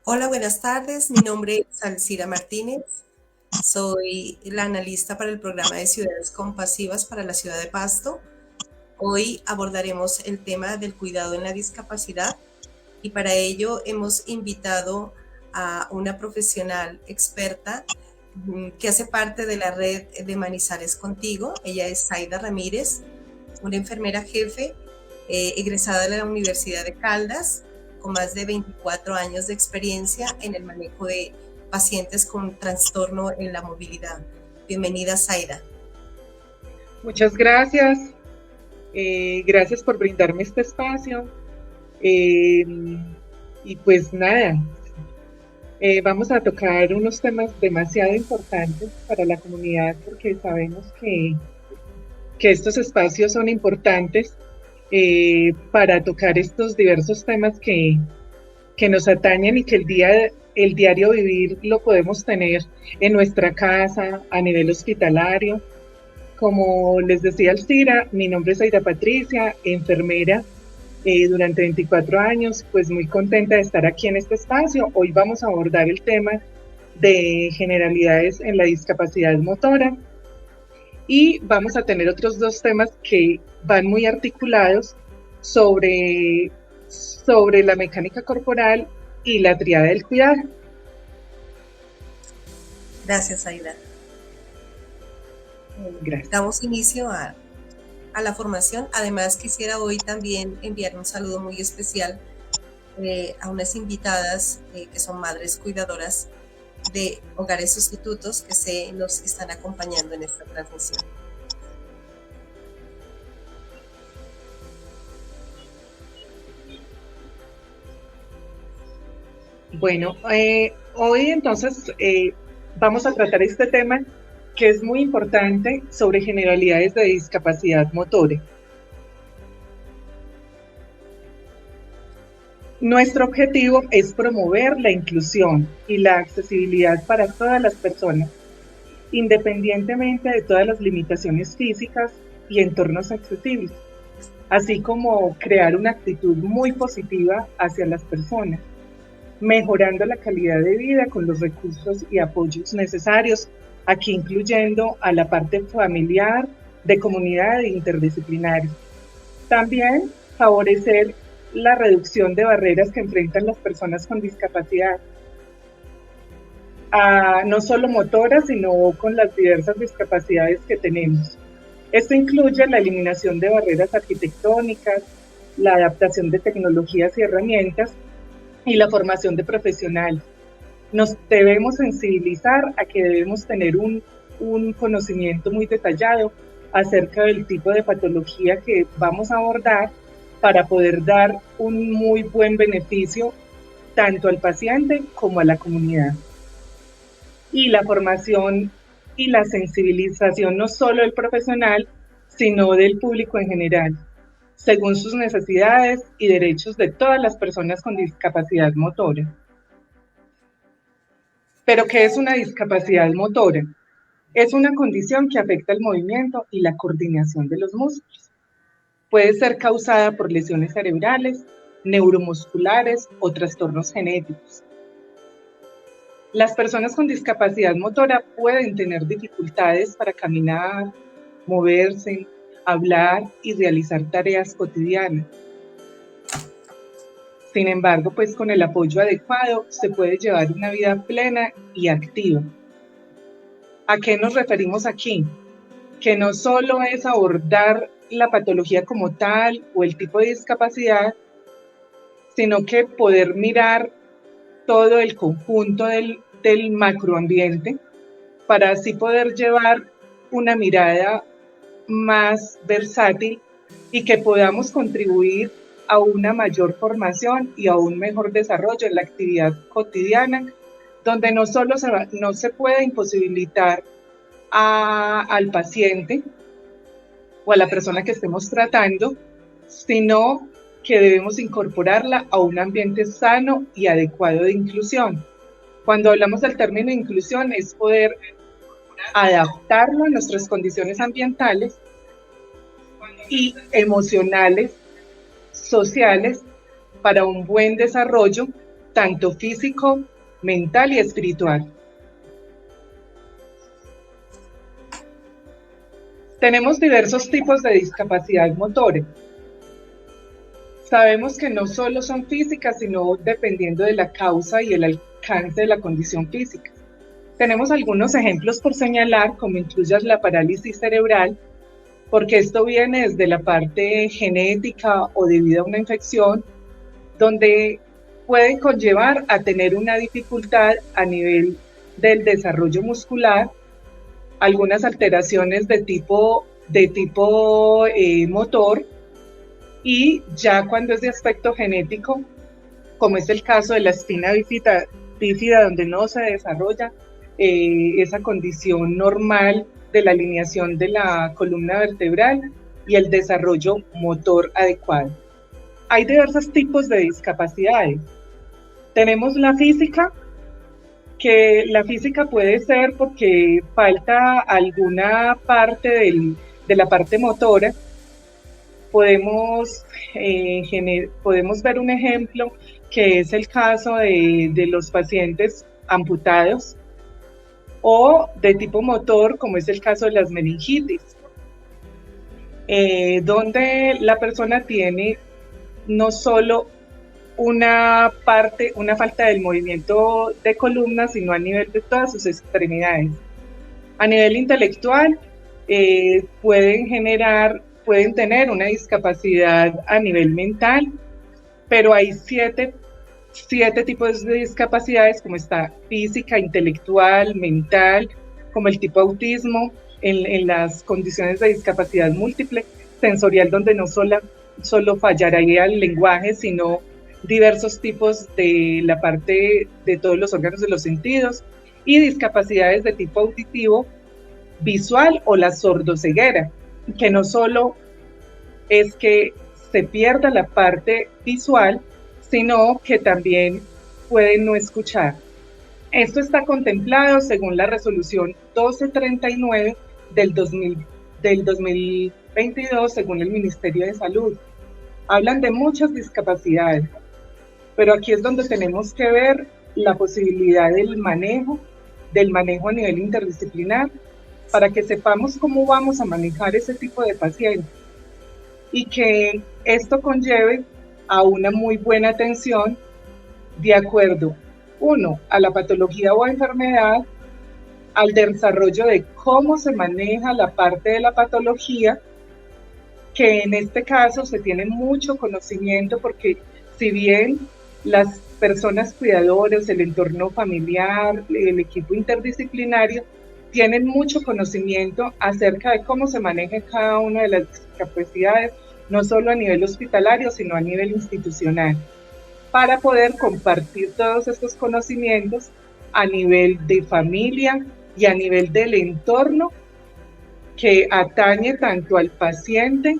Hola, buenas tardes. Mi nombre es Alcira Martínez. Soy la analista para el programa de ciudades compasivas para la ciudad de Pasto. Hoy abordaremos el tema del cuidado en la discapacidad y para ello hemos invitado a una profesional experta que hace parte de la red de Manizales Contigo. Ella es Zaida Ramírez, una enfermera jefe egresada de la Universidad de Caldas, con más de 24 años de experiencia en el manejo de pacientes con trastorno en la movilidad. Bienvenida, Zaida. Muchas gracias. Gracias por brindarme este espacio. Y pues nada, vamos a tocar unos temas demasiado importantes para la comunidad porque sabemos que estos espacios son importantes para tocar estos diversos temas que nos atañen y que el diario vivir lo podemos tener en nuestra casa, a nivel hospitalario. Como les decía Alcira, mi nombre es Aida Patricia, enfermera durante 24 años, pues muy contenta de estar aquí en este espacio. Hoy vamos a abordar el tema de generalidades en la discapacidad motora y vamos a tener otros dos temas que van muy articulados sobre la mecánica corporal y la tríada del cuidado. Gracias, Aida. Gracias. Damos inicio a la formación. Además, quisiera hoy también enviar un saludo muy especial a unas invitadas que son madres cuidadoras de hogares sustitutos que nos están acompañando en esta transmisión. Bueno, hoy entonces vamos a tratar este tema que es muy importante sobre generalidades de discapacidad motora. Nuestro objetivo es promover la inclusión y la accesibilidad para todas las personas, independientemente de todas las limitaciones físicas y entornos accesibles, así como crear una actitud muy positiva hacia las personas, mejorando la calidad de vida con los recursos y apoyos necesarios, aquí incluyendo a la parte familiar, de comunidad e interdisciplinaria. También favorecer la reducción de barreras que enfrentan las personas con discapacidad, no solo motoras, sino con las diversas discapacidades que tenemos. Esto incluye la eliminación de barreras arquitectónicas, la adaptación de tecnologías y herramientas y la formación de profesionales. Nos debemos sensibilizar a que debemos tener un conocimiento muy detallado acerca del tipo de patología que vamos a abordar para poder dar un muy buen beneficio tanto al paciente como a la comunidad. Y la formación y la sensibilización no solo del profesional, sino del público en general, según sus necesidades y derechos de todas las personas con discapacidad motora. ¿Pero qué es una discapacidad motora? Es una condición que afecta el movimiento y la coordinación de los músculos. Puede ser causada por lesiones cerebrales, neuromusculares o trastornos genéticos. Las personas con discapacidad motora pueden tener dificultades para caminar, moverse, hablar y realizar tareas cotidianas. Sin embargo, pues con el apoyo adecuado se puede llevar una vida plena y activa. ¿A qué nos referimos aquí? Que no solo es abordar la patología como tal o el tipo de discapacidad, sino que poder mirar todo el conjunto del macroambiente para así poder llevar una mirada más versátil y que podamos contribuir a una mayor formación y a un mejor desarrollo en la actividad cotidiana, donde no solo no se puede imposibilitar al paciente o a la persona que estemos tratando, sino que debemos incorporarla a un ambiente sano y adecuado de inclusión. Cuando hablamos del término inclusión es poder adaptarlo a nuestras condiciones ambientales y emocionales, sociales, para un buen desarrollo, tanto físico, mental y espiritual. Tenemos diversos tipos de discapacidad motora. Sabemos que no solo son físicas, sino dependiendo de la causa y el alcance de la condición física. Tenemos algunos ejemplos por señalar, como incluye la parálisis cerebral, porque esto viene desde la parte genética o debido a una infección, donde puede conllevar a tener una dificultad a nivel del desarrollo muscular, algunas alteraciones de tipo motor, y ya cuando es de aspecto genético, como es el caso de la espina bífida donde no se desarrolla esa condición normal de la alineación de la columna vertebral y el desarrollo motor adecuado. Hay diversos tipos de discapacidades. Tenemos la física, que la física puede ser porque falta alguna parte de la parte motora. Podemos ver un ejemplo que es el caso de los pacientes amputados o de tipo motor, como es el caso de las meningitis, donde la persona tiene no solo una falta del movimiento de columna, sino a nivel de todas sus extremidades. A nivel intelectual, pueden tener una discapacidad a nivel mental, pero hay siete tipos de discapacidades, como está física, intelectual, mental, como el tipo autismo, en las condiciones de discapacidad múltiple, sensorial, donde no solo fallaría el lenguaje, sino diversos tipos de la parte de todos los órganos de los sentidos, y discapacidades de tipo auditivo, visual o la sordoceguera, que no solo es que se pierda la parte visual, sino que también pueden no escuchar. Esto está contemplado según la resolución 1239 del 2022, según el Ministerio de Salud. Hablan de muchas discapacidades, pero aquí es donde tenemos que ver la posibilidad del manejo a nivel interdisciplinar, para que sepamos cómo vamos a manejar ese tipo de pacientes y que esto conlleve a una muy buena atención de acuerdo, uno, a la patología o enfermedad, al desarrollo de cómo se maneja la parte de la patología, que en este caso se tiene mucho conocimiento, porque si bien las personas cuidadoras, el entorno familiar, el equipo interdisciplinario, tienen mucho conocimiento acerca de cómo se maneja cada una de las discapacidades, no solo a nivel hospitalario, sino a nivel institucional, para poder compartir todos estos conocimientos a nivel de familia y a nivel del entorno que atañe tanto al paciente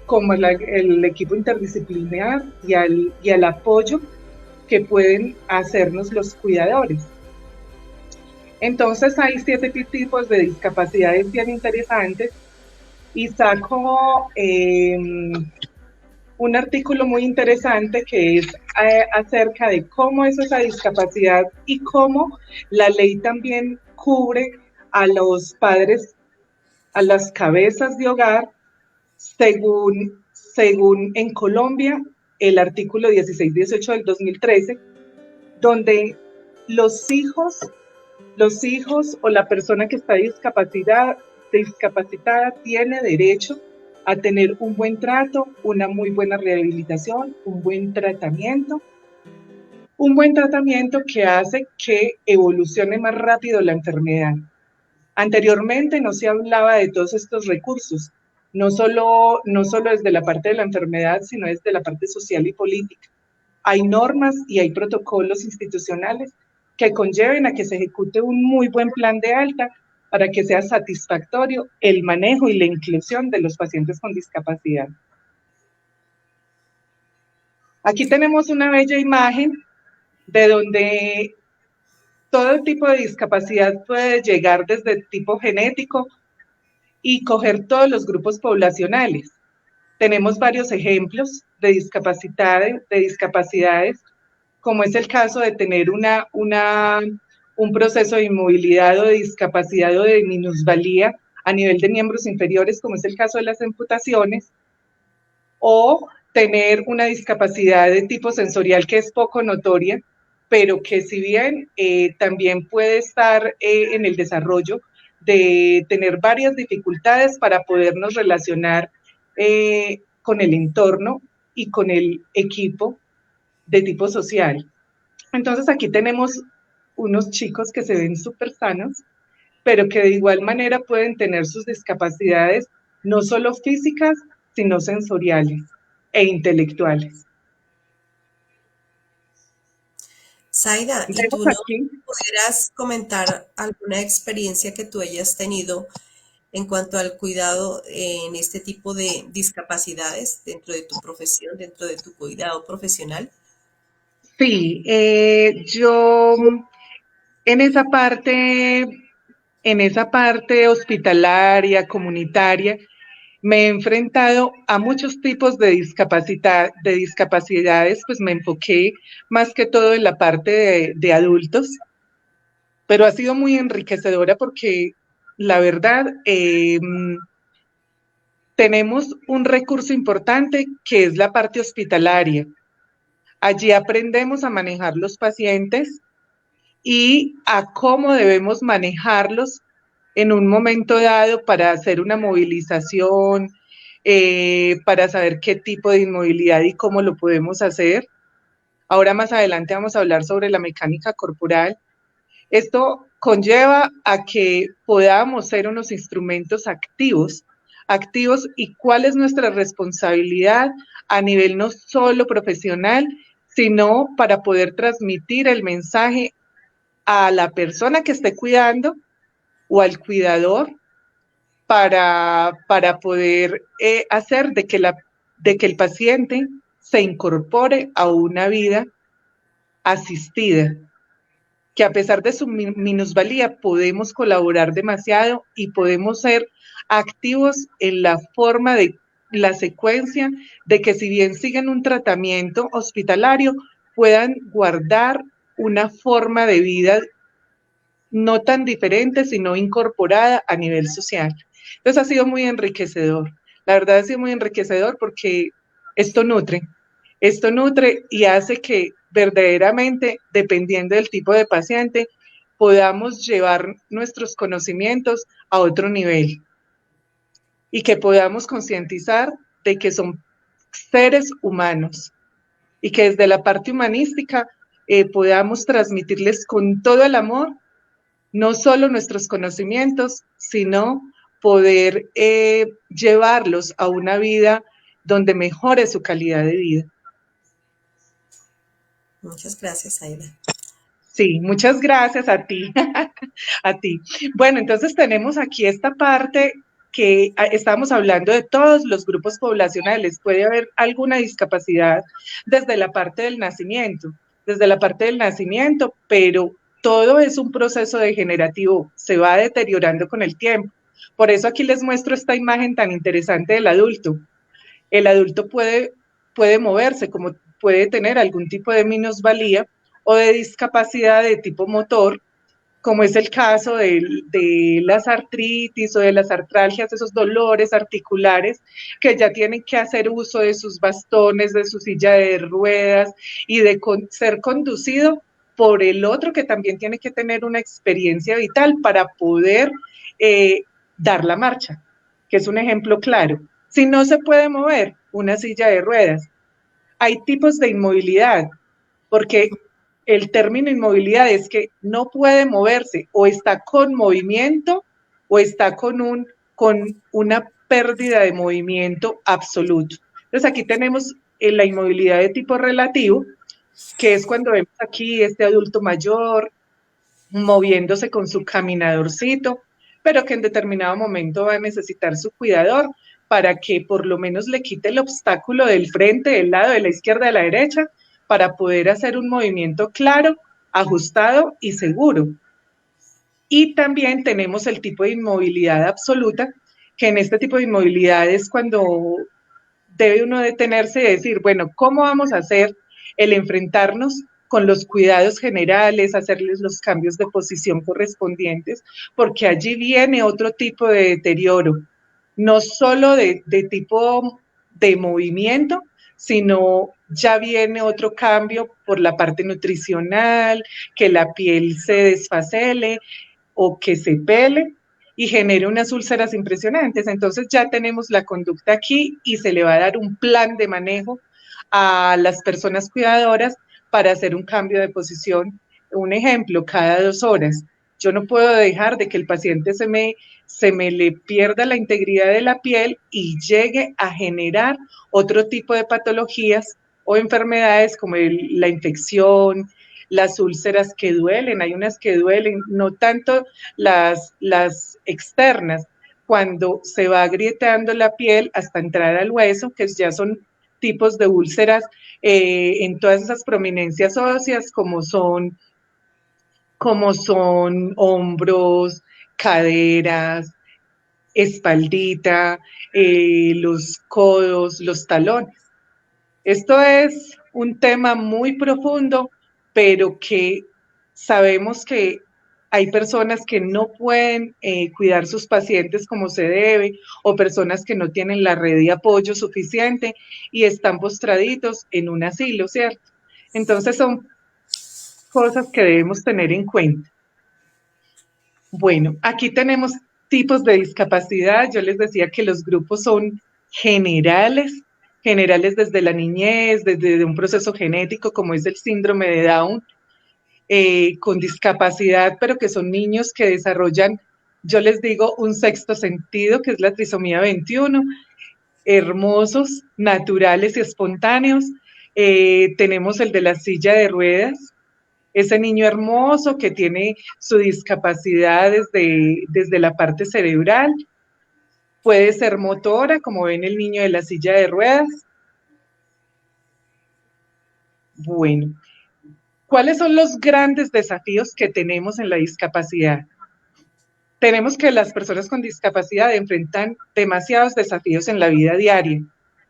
como el equipo interdisciplinar y al apoyo que pueden hacernos los cuidadores. Entonces hay 7 tipos de discapacidades bien interesantes, y saco un artículo muy interesante que es acerca de cómo es esa discapacidad y cómo la ley también cubre a los padres, a las cabezas de hogar, según en Colombia, el artículo 1618 del 2013, donde los hijos o la persona que está discapacitada tiene derecho a tener un buen trato, una muy buena rehabilitación, un buen tratamiento que hace que evolucione más rápido la enfermedad. Anteriormente no se hablaba de todos estos recursos, no solo desde la parte de la enfermedad, sino desde la parte social y política. Hay normas y hay protocolos institucionales que conlleven a que se ejecute un muy buen plan de alta para que sea satisfactorio el manejo y la inclusión de los pacientes con discapacidad. Aquí tenemos una bella imagen de donde todo tipo de discapacidad puede llegar desde tipo genético y coger todos los grupos poblacionales. Tenemos varios ejemplos de discapacidades, como es el caso de tener un proceso de inmovilidad o de discapacidad o de minusvalía a nivel de miembros inferiores, como es el caso de las amputaciones, o tener una discapacidad de tipo sensorial que es poco notoria, pero que si bien también puede estar en el desarrollo de tener varias dificultades para podernos relacionar con el entorno y con el equipo de tipo social. Entonces aquí tenemos unos chicos que se ven súper sanos, pero que de igual manera pueden tener sus discapacidades no solo físicas, sino sensoriales e intelectuales. Zaida, ¿y Vemos tú no aquí. pudieras comentar alguna experiencia que tú hayas tenido en cuanto al cuidado en este tipo de discapacidades dentro de tu profesión, dentro de tu cuidado profesional? Sí, yo en esa parte, hospitalaria, comunitaria, me he enfrentado a muchos tipos de discapacidades, pues me enfoqué más que todo en la parte de adultos, pero ha sido muy enriquecedora porque la verdad tenemos un recurso importante que es la parte hospitalaria. Allí aprendemos a manejar los pacientes y a cómo debemos manejarlos en un momento dado para hacer una movilización, para saber qué tipo de inmovilidad y cómo lo podemos hacer. Ahora más adelante vamos a hablar sobre la mecánica corporal. Esto conlleva a que podamos ser unos instrumentos activos y cuál es nuestra responsabilidad a nivel no solo profesional, sino para poder transmitir el mensaje a la persona que esté cuidando o al cuidador para poder hacer de que el paciente se incorpore a una vida asistida, que a pesar de su minusvalía podemos colaborar demasiado y podemos ser activos en la forma de la secuencia de que si bien siguen un tratamiento hospitalario, puedan guardar una forma de vida no tan diferente, sino incorporada a nivel social. Entonces ha sido muy enriquecedor. La verdad ha sido muy enriquecedor porque esto nutre y hace que verdaderamente, dependiendo del tipo de paciente, podamos llevar nuestros conocimientos a otro nivel y que podamos concientizar de que son seres humanos y que desde la parte humanística podamos transmitirles con todo el amor no solo nuestros conocimientos, sino poder llevarlos a una vida donde mejore su calidad de vida. Muchas gracias, Aida. Sí, muchas gracias a ti, a ti. Bueno, entonces tenemos aquí esta parte que estamos hablando de todos los grupos poblacionales. Puede haber alguna discapacidad desde la parte del nacimiento, pero todo es un proceso degenerativo, se va deteriorando con el tiempo. Por eso aquí les muestro esta imagen tan interesante del adulto. El adulto puede puede moverse, como puede tener algún tipo de minusvalía o de discapacidad de tipo motor, como es el caso de las artritis o de las artralgias, esos dolores articulares que ya tienen que hacer uso de sus bastones, de su silla de ruedas y de ser conducido por el otro que también tiene que tener una experiencia vital para poder dar la marcha, que es un ejemplo claro. Si no se puede mover una silla de ruedas, hay tipos de inmovilidad, porque el término inmovilidad es que no puede moverse, o está con movimiento o está con una pérdida de movimiento absoluto. Entonces aquí tenemos la inmovilidad de tipo relativo, que es cuando vemos aquí este adulto mayor moviéndose con su caminadorcito, pero que en determinado momento va a necesitar su cuidador para que por lo menos le quite el obstáculo del frente, del lado, de la izquierda, de la derecha, para poder hacer un movimiento claro, ajustado y seguro. Y también tenemos el tipo de inmovilidad absoluta, que en este tipo de inmovilidad es cuando debe uno detenerse y decir, bueno, ¿cómo vamos a hacer el enfrentarnos con los cuidados generales, hacerles los cambios de posición correspondientes? Porque allí viene otro tipo de deterioro, no solo de tipo de movimiento, sino ya viene otro cambio por la parte nutricional, que la piel se desfacele o que se pele y genere unas úlceras impresionantes. Entonces ya tenemos la conducta aquí y se le va a dar un plan de manejo a las personas cuidadoras para hacer un cambio de posición. Un ejemplo, cada 2 horas. Yo no puedo dejar de que el paciente se me le pierda la integridad de la piel y llegue a generar otro tipo de patologías o enfermedades como la infección, las úlceras que duelen, hay unas que duelen, no tanto las externas, cuando se va agrietando la piel hasta entrar al hueso, que ya son tipos de úlceras en todas esas prominencias óseas, como son hombros, caderas, espaldita, los codos, los talones. Esto es un tema muy profundo, pero que sabemos que hay personas que no pueden cuidar sus pacientes como se debe, o personas que no tienen la red de apoyo suficiente y están postraditos en un asilo, ¿cierto? Entonces son cosas que debemos tener en cuenta. Bueno, aquí tenemos tipos de discapacidad. Yo les decía que los grupos son generales, generales desde la niñez, desde un proceso genético como es el síndrome de Down, con discapacidad, pero que son niños que desarrollan, yo les digo, un sexto sentido, que es la trisomía 21, hermosos, naturales y espontáneos. Tenemos el de la silla de ruedas, ese niño hermoso que tiene su discapacidad desde la parte cerebral, puede ser motora, como ven el niño de la silla de ruedas. Bueno, ¿cuáles son los grandes desafíos que tenemos en la discapacidad? Tenemos que las personas con discapacidad enfrentan demasiados desafíos en la vida diaria,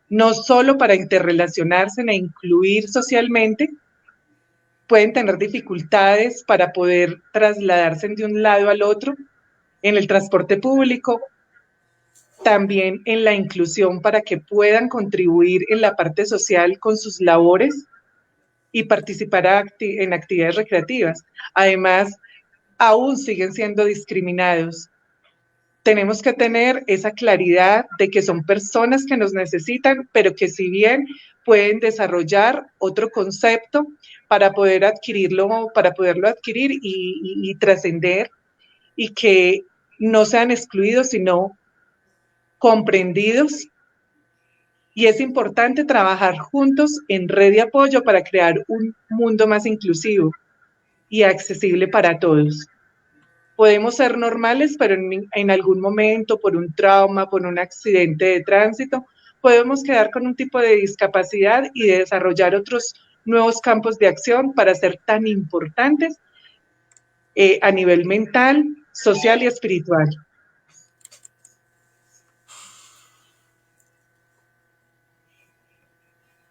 no solo para interrelacionarse e incluir socialmente, pueden tener dificultades para poder trasladarse de un lado al otro en el transporte público, también en la inclusión para que puedan contribuir en la parte social con sus labores y participar en actividades recreativas. Además, aún siguen siendo discriminados. Tenemos que tener esa claridad de que son personas que nos necesitan, pero que si bien pueden desarrollar otro concepto para poder adquirirlo, para poderlo adquirir y trascender, y que no sean excluidos, sino comprendidos. Y es importante trabajar juntos en red de apoyo para crear un mundo más inclusivo y accesible para todos. Podemos ser normales, pero en algún momento, por un trauma, por un accidente de tránsito, podemos quedar con un tipo de discapacidad y desarrollar otros nuevos campos de acción para ser tan importantes a nivel mental, social y espiritual.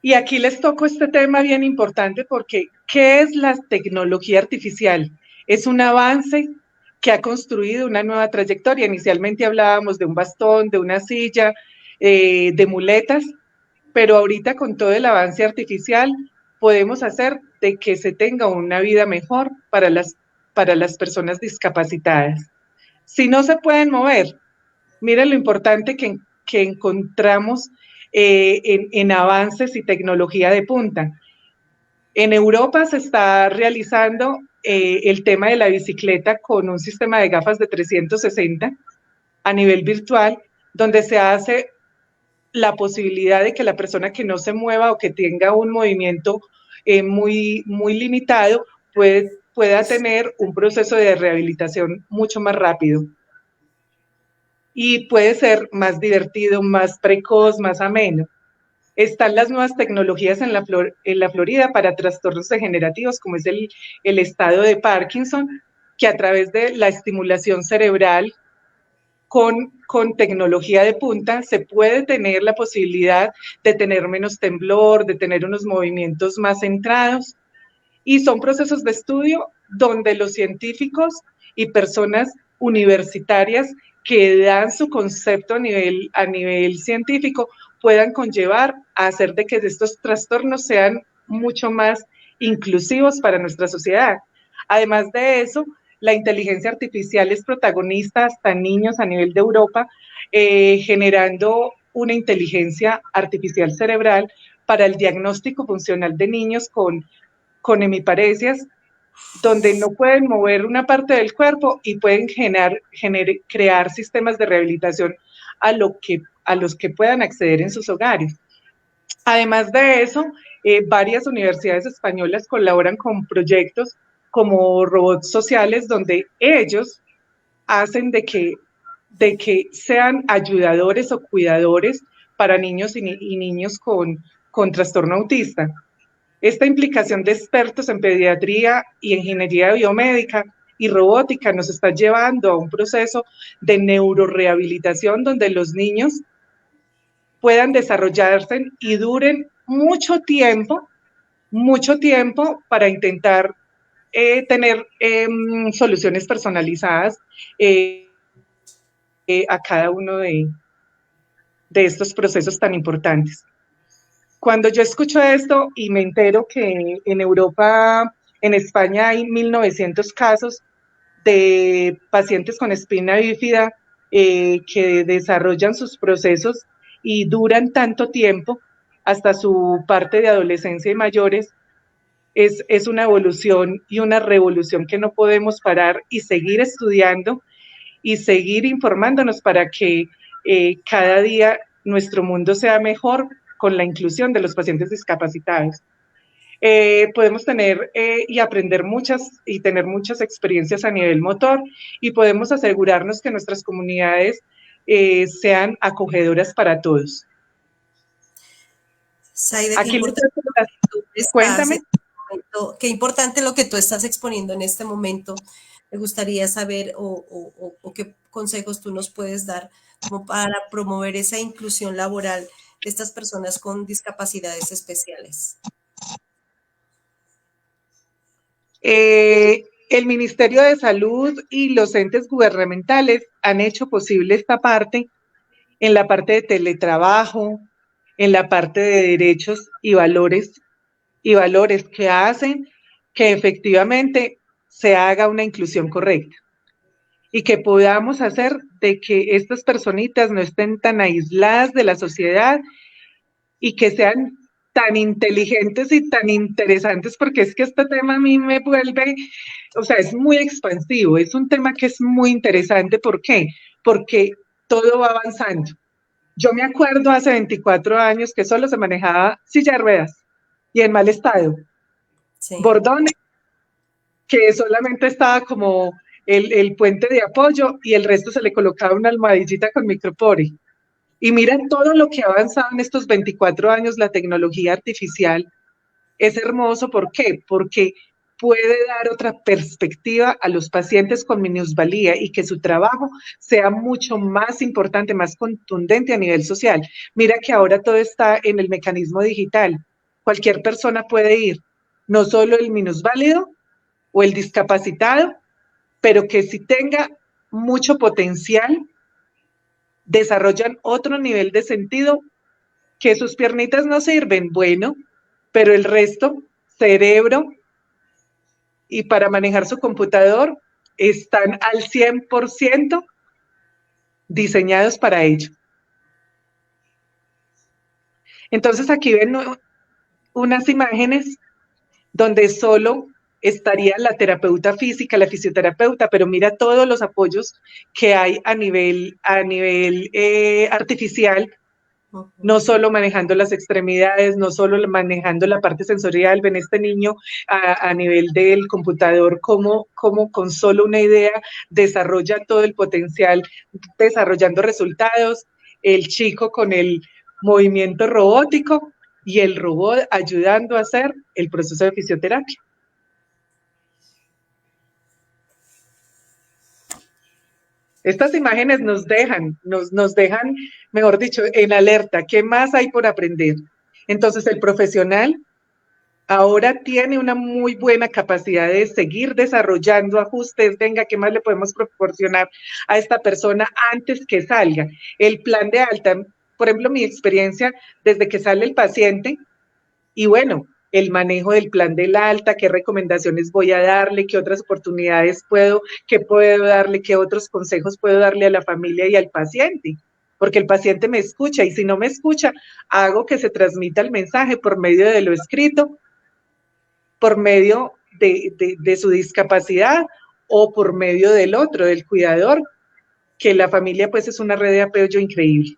Y aquí les toco este tema bien importante porque ¿qué es la tecnología artificial? Es un avance que ha construido una nueva trayectoria. Inicialmente hablábamos de un bastón, de una silla, de muletas, pero ahorita con todo el avance artificial podemos hacer de que se tenga una vida mejor para las personas discapacitadas. Si no se pueden mover, mira lo importante que encontramos en avances y tecnología de punta. En Europa se está realizando el tema de la bicicleta con un sistema de gafas de 360 a nivel virtual, donde se hace la posibilidad de que la persona que no se mueva o que tenga un movimiento muy limitado pueda tener un proceso de rehabilitación mucho más rápido. Y puede ser más divertido, más precoz, más ameno. Están las nuevas tecnologías en la Florida para trastornos degenerativos, como es el estado de Parkinson, que a través de la estimulación cerebral con tecnología de punta se puede tener la posibilidad de tener menos temblor, de tener unos movimientos más centrados. Y son procesos de estudio donde los científicos y personas universitarias que dan su concepto a nivel científico puedan conllevar a hacer de que estos trastornos sean mucho más inclusivos para nuestra sociedad. Además de eso, la inteligencia artificial es protagonista hasta en niños a nivel de Europa, generando una inteligencia artificial cerebral para el diagnóstico funcional de niños con hemiparesias, donde no pueden mover una parte del cuerpo y pueden crear sistemas de rehabilitación a los que puedan acceder en sus hogares. Además de eso, varias universidades españolas colaboran con proyectos como robots sociales, donde ellos hacen de que sean ayudadores o cuidadores para niños y niños con trastorno autista. Esta implicación de expertos en pediatría y ingeniería biomédica y robótica nos está llevando a un proceso de neurorehabilitación donde los niños puedan desarrollarse y duren mucho tiempo para intentar tener soluciones personalizadas a cada uno de estos procesos tan importantes. Cuando yo escucho esto y me entero que en Europa, en España hay 1.900 casos de pacientes con espina bífida que desarrollan sus procesos y duran tanto tiempo hasta su parte de adolescencia y mayores, es una evolución y una revolución que no podemos parar y seguir estudiando y seguir informándonos para que cada día nuestro mundo sea mejor con la inclusión de los pacientes discapacitados. Podemos tener y aprender y tener muchas experiencias a nivel motor y podemos asegurarnos que nuestras comunidades sean acogedoras para todos. Saide, qué importante, cuéntame. Qué importante lo que tú estás exponiendo en este momento. Me gustaría saber o qué consejos tú nos puedes dar como para promover esa inclusión laboral de estas personas con discapacidades especiales. El Ministerio de Salud y los entes gubernamentales han hecho posible esta parte en la parte de teletrabajo, en la parte de derechos y valores que hacen que efectivamente se haga una inclusión correcta y que podamos hacer de que estas personitas no estén tan aisladas de la sociedad y que sean tan inteligentes y tan interesantes, porque es que este tema a mí me vuelve, o sea, es muy expansivo, es un tema que es muy interesante. ¿Por qué? Porque todo va avanzando. Yo me acuerdo hace 24 años que solo se manejaba silla de ruedas y en mal estado. Sí. Bordones, que solamente estaba como el puente de apoyo y el resto se le colocaba una almohadillita con micropore. Y miren todo lo que ha avanzado en estos 24 años la tecnología artificial. Es hermoso, ¿por qué? Porque puede dar otra perspectiva a los pacientes con minusvalía y que su trabajo sea mucho más importante, más contundente a nivel social. Mira que ahora todo está en el mecanismo digital. cualquier persona puede ir, no solo el minusválido o el discapacitado, pero que si tenga mucho potencial, desarrollan otro nivel de sentido, que sus piernitas no sirven, bueno, pero el resto, cerebro y para manejar su computador, están al 100% diseñados para ello. Entonces aquí ven unas imágenes donde solo estaría la terapeuta física, la fisioterapeuta, pero mira todos los apoyos que hay a nivel artificial, no solo manejando las extremidades, no solo manejando la parte sensorial. Ven este niño a nivel del computador, cómo con solo una idea desarrolla todo el potencial, desarrollando resultados. El chico con el movimiento robótico y el robot ayudando a hacer el proceso de fisioterapia. Estas imágenes nos dejan, mejor dicho, en alerta. ¿Qué más hay por aprender? Entonces, el profesional ahora tiene una muy buena capacidad de seguir desarrollando ajustes. Venga, ¿qué más le podemos proporcionar a esta persona antes que salga? El plan de alta, por ejemplo, mi experiencia desde que sale el paciente, y bueno, el manejo del plan del alta, qué recomendaciones voy a darle, qué otras oportunidades qué puedo darle, qué otros consejos puedo darle a la familia y al paciente, porque el paciente me escucha y si no me escucha, hago que se transmita el mensaje por medio de lo escrito, por medio de su discapacidad o por medio del otro, del cuidador, que la familia pues es una red de apoyo increíble.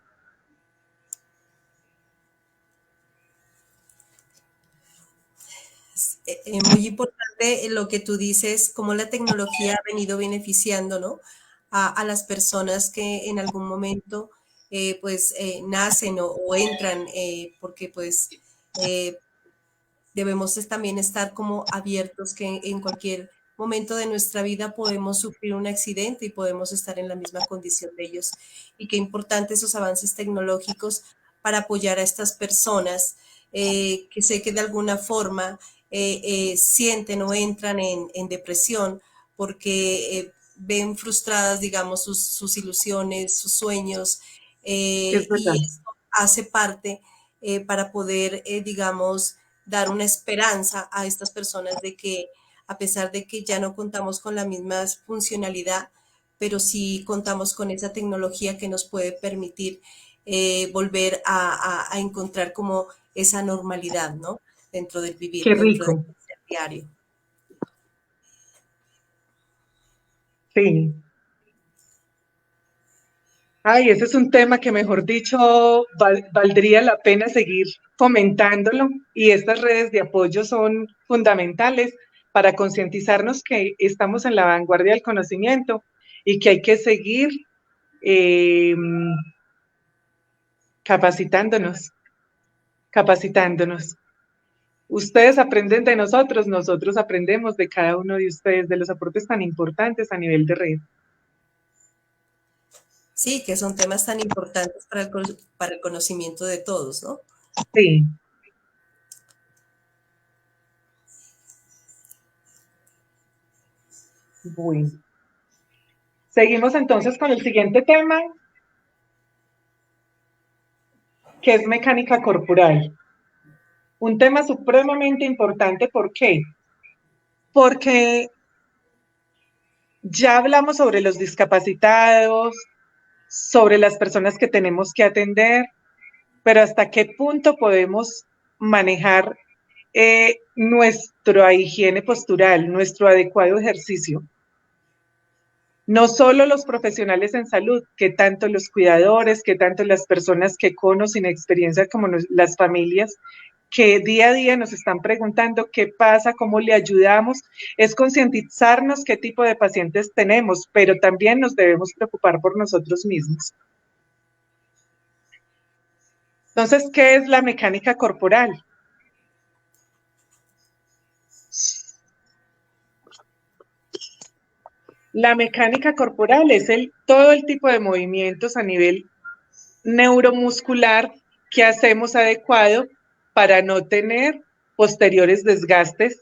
Muy importante lo que tú dices, cómo la tecnología ha venido beneficiando, ¿no? A las personas que en algún momento nacen o entran, porque pues debemos también estar como abiertos que en cualquier momento de nuestra vida podemos sufrir un accidente y podemos estar en la misma condición de ellos. Y qué importante esos avances tecnológicos para apoyar a estas personas que sé que de alguna forma sienten o entran en depresión porque ven frustradas, digamos, sus ilusiones, sus sueños, y eso hace parte para poder, digamos, dar una esperanza a estas personas de que a pesar de que ya no contamos con la misma funcionalidad, pero sí contamos con esa tecnología que nos puede permitir volver a encontrar como esa normalidad, ¿no? Dentro del vivir, Qué dentro del rico. ser diario. Sí. Ay, ese es un tema que, mejor dicho, valdría la pena seguir fomentándolo y estas redes de apoyo son fundamentales para concientizarnos que estamos en la vanguardia del conocimiento y que hay que seguir eh, capacitándonos, capacitándonos. Ustedes aprenden de nosotros, nosotros aprendemos de cada uno de ustedes, de los aportes tan importantes a nivel de red. Sí, que son temas tan importantes para el conocimiento de todos, ¿no? Sí. Bueno. Seguimos entonces con el siguiente tema, que es mecánica corporal. Un tema supremamente importante, ¿por qué? Porque ya hablamos sobre los discapacitados, sobre las personas que tenemos que atender, pero hasta qué punto podemos manejar nuestra higiene postural, nuestro adecuado ejercicio. No solo los profesionales en salud, que tanto los cuidadores, que tanto las personas que conocen experiencia como las familias, que día a día nos están preguntando qué pasa, cómo le ayudamos, es concientizarnos qué tipo de pacientes tenemos, pero también nos debemos preocupar por nosotros mismos. Entonces, ¿qué es la mecánica corporal? La mecánica corporal es todo el tipo de movimientos a nivel neuromuscular que hacemos adecuado para no tener posteriores desgastes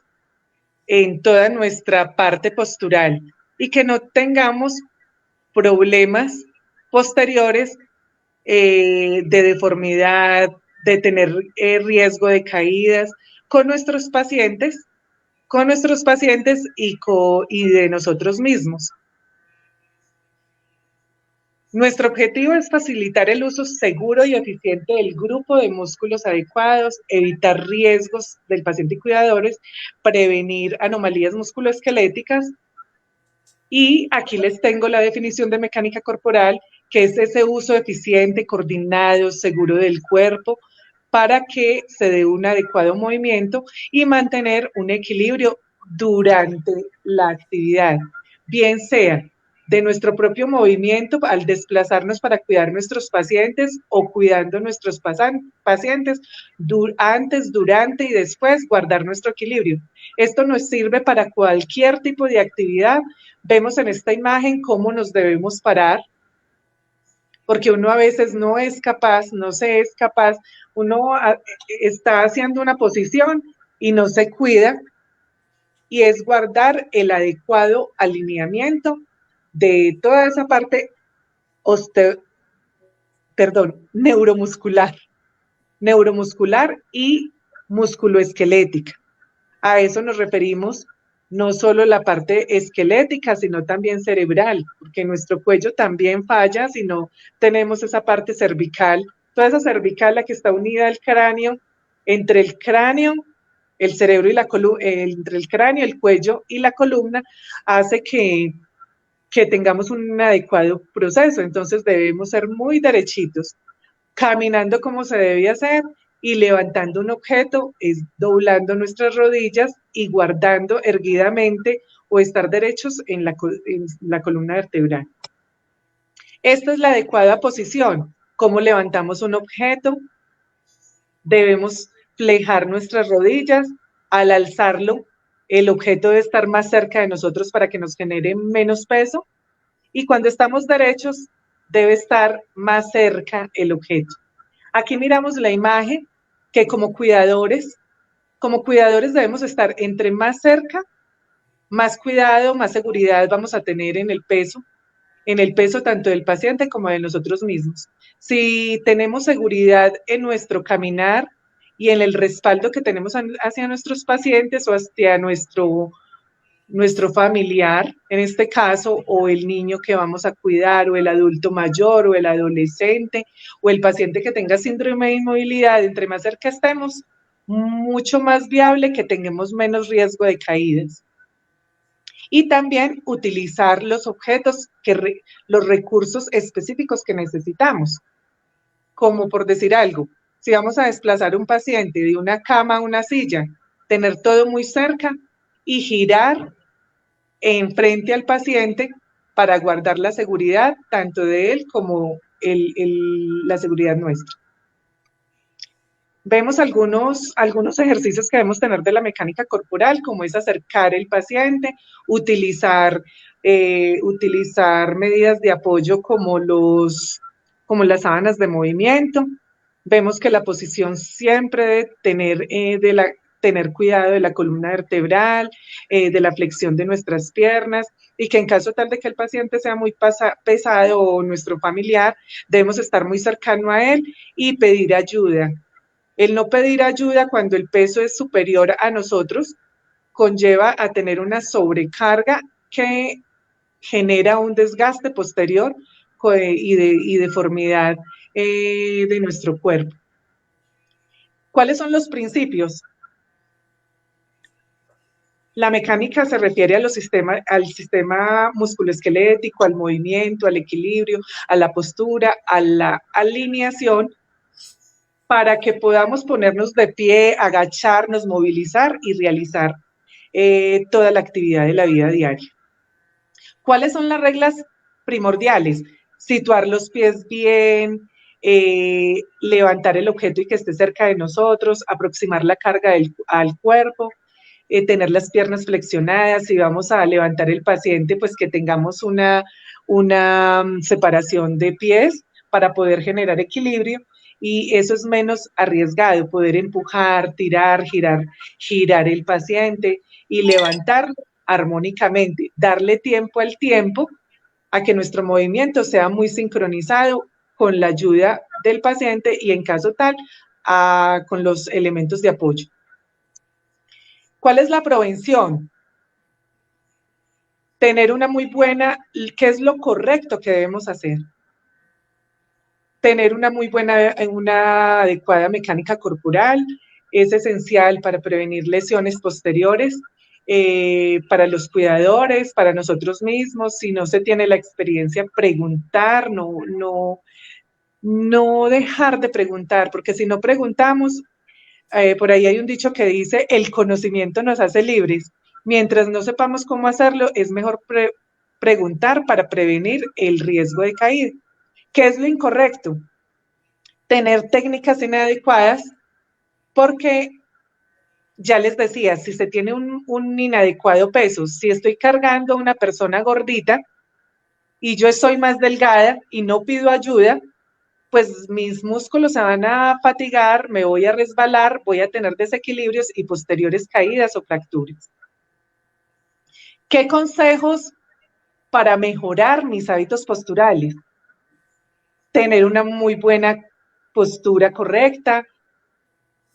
en toda nuestra parte postural y que no tengamos problemas posteriores de deformidad, de tener riesgo de caídas con nuestros pacientes, y de nosotros mismos. Nuestro objetivo es facilitar el uso seguro y eficiente del grupo de músculos adecuados, evitar riesgos del paciente y cuidadores, prevenir anomalías musculoesqueléticas. Y aquí les tengo la definición de mecánica corporal, que es ese uso eficiente, coordinado, seguro del cuerpo, para que se dé un adecuado movimiento y mantener un equilibrio durante la actividad, bien sea de nuestro propio movimiento al desplazarnos para cuidar nuestros pacientes o cuidando nuestros pacientes antes, durante y después guardar nuestro equilibrio. Esto nos sirve para cualquier tipo de actividad. Vemos en esta imagen cómo nos debemos parar, porque uno a veces no es capaz, no se es capaz, uno está haciendo una posición y no se cuida, y es guardar el adecuado alineamiento de toda esa parte neuromuscular y musculoesquelética. A eso nos referimos, no solo la parte esquelética, sino también cerebral, porque nuestro cuello también falla si no tenemos esa parte cervical, toda esa cervical la que está unida al cráneo, entre el cráneo, el cerebro y la columna, entre el cráneo, el cuello y la columna, hace que tengamos un adecuado proceso. Entonces debemos ser muy derechitos, caminando como se debe hacer, y levantando un objeto es doblando nuestras rodillas y guardando erguidamente o estar derechos en la columna vertebral. Esta es la adecuada posición. ¿Cómo levantamos un objeto? Debemos plejar nuestras rodillas. Al alzarlo, el objeto debe estar más cerca de nosotros para que nos genere menos peso. Y cuando estamos derechos, debe estar más cerca el objeto. Aquí miramos la imagen que como cuidadores debemos estar entre más cerca, más cuidado, más seguridad vamos a tener en el peso tanto del paciente como de nosotros mismos. Si tenemos seguridad en nuestro caminar y en el respaldo que tenemos hacia nuestros pacientes o hacia nuestro familiar, en este caso, o el niño que vamos a cuidar, o el adulto mayor, o el adolescente, o el paciente que tenga síndrome de inmovilidad, entre más cerca estemos, mucho más viable que tengamos menos riesgo de caídas. Y también utilizar los objetos, los recursos específicos que necesitamos, como por decir algo, si vamos a desplazar un paciente de una cama a una silla, tener todo muy cerca y girar enfrente al paciente para guardar la seguridad tanto de él como la seguridad nuestra. Vemos algunos ejercicios que debemos tener de la mecánica corporal, como es acercar el paciente, utilizar medidas de apoyo como las sábanas de movimiento. Vemos que la posición siempre debe tener cuidado de la columna vertebral, de la flexión de nuestras piernas, y que en caso tal de que el paciente sea muy pesado o nuestro familiar, debemos estar muy cercano a él y pedir ayuda. El no pedir ayuda cuando el peso es superior a nosotros conlleva a tener una sobrecarga que genera un desgaste posterior y deformidad de nuestro cuerpo. ¿Cuáles son los principios? La mecánica se refiere al sistema musculoesquelético, al movimiento, al equilibrio, a la postura, a la alineación, para que podamos ponernos de pie, agacharnos, movilizar y realizar toda la actividad de la vida diaria. ¿Cuáles son las reglas primordiales? Situar los pies bien, levantar el objeto y que esté cerca de nosotros, aproximar la carga al cuerpo, tener las piernas flexionadas. Si vamos a levantar el paciente, pues que tengamos una separación de pies para poder generar equilibrio, y eso es menos arriesgado, poder empujar, tirar, girar el paciente y levantarlo armónicamente, darle tiempo al tiempo a que nuestro movimiento sea muy sincronizado con la ayuda del paciente y en caso tal, con los elementos de apoyo. ¿Cuál es la prevención? Tener una muy buena, ¿qué es lo correcto que debemos hacer? Tener una muy buena, una adecuada mecánica corporal es esencial para prevenir lesiones posteriores, para los cuidadores, para nosotros mismos. Si no se tiene la experiencia, preguntar, no dejar de preguntar, porque si no preguntamos, por ahí hay un dicho que dice, el conocimiento nos hace libres. Mientras no sepamos cómo hacerlo, es mejor preguntar para prevenir el riesgo de caída. ¿Qué es lo incorrecto? Tener técnicas inadecuadas, porque ya les decía, si se tiene un inadecuado peso, si estoy cargando a una persona gordita y yo soy más delgada y no pido ayuda, pues mis músculos se van a fatigar, me voy a resbalar, voy a tener desequilibrios y posteriores caídas o fracturas. ¿Qué consejos para mejorar mis hábitos posturales? Tener una muy buena postura correcta,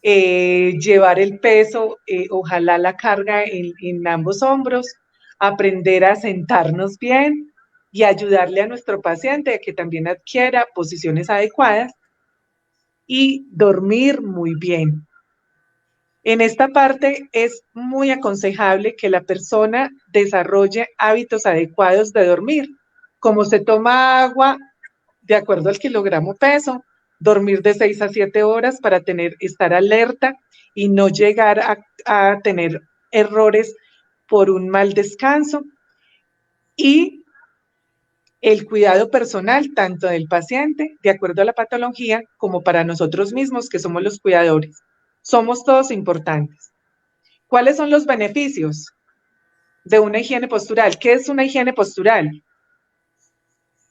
llevar el peso, ojalá la carga en ambos hombros, aprender a sentarnos bien y ayudarle a nuestro paciente a que también adquiera posiciones adecuadas y dormir muy bien. En esta parte es muy aconsejable que la persona desarrolle hábitos adecuados de dormir, como se toma agua de acuerdo al kilogramo peso, dormir de 6 a 7 horas para estar alerta y no llegar a tener errores por un mal descanso, y el cuidado personal tanto del paciente, de acuerdo a la patología, como para nosotros mismos, que somos los cuidadores. Somos todos importantes. ¿Cuáles son los beneficios de una higiene postural? ¿Qué es una higiene postural?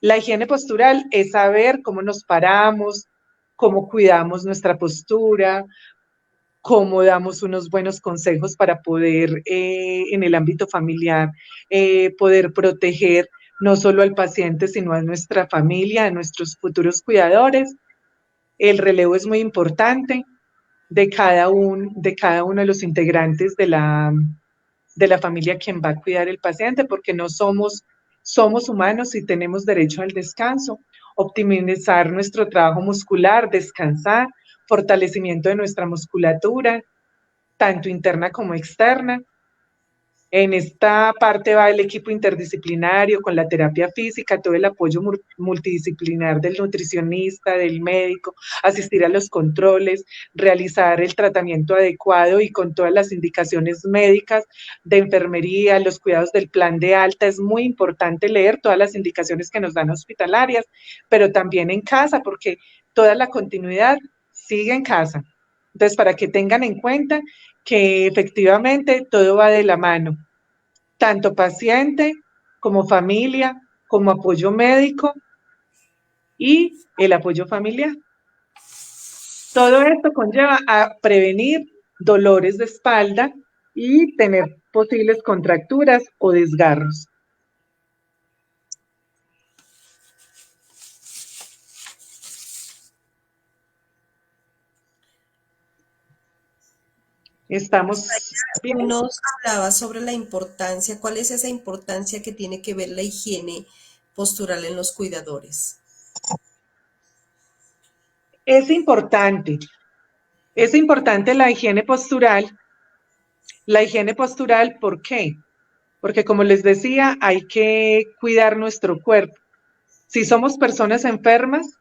La higiene postural es saber cómo nos paramos, cómo cuidamos nuestra postura, cómo damos unos buenos consejos para poder, en el ámbito familiar, poder proteger no solo al paciente, sino a nuestra familia, a nuestros futuros cuidadores. El relevo es muy importante de cada uno de los integrantes de la familia quien va a cuidar el paciente, porque no somos humanos y tenemos derecho al descanso, optimizar nuestro trabajo muscular, descansar, fortalecimiento de nuestra musculatura, tanto interna como externa. En esta parte va el equipo interdisciplinario con la terapia física, todo el apoyo multidisciplinar del nutricionista, del médico, asistir a los controles, realizar el tratamiento adecuado y con todas las indicaciones médicas de enfermería, los cuidados del plan de alta. Es muy importante leer todas las indicaciones que nos dan hospitalarias, pero también en casa, porque toda la continuidad sigue en casa. Entonces, para que tengan en cuenta que efectivamente todo va de la mano, tanto paciente como familia, como apoyo médico y el apoyo familiar. Todo esto conlleva a prevenir dolores de espalda y tener posibles contracturas o desgarros. Estamos bien. Nos hablaba sobre la importancia, ¿cuál es esa importancia que tiene que ver la higiene postural en los cuidadores? Es importante la higiene postural. La higiene postural, ¿por qué? Porque como les decía, hay que cuidar nuestro cuerpo. Si somos personas enfermas,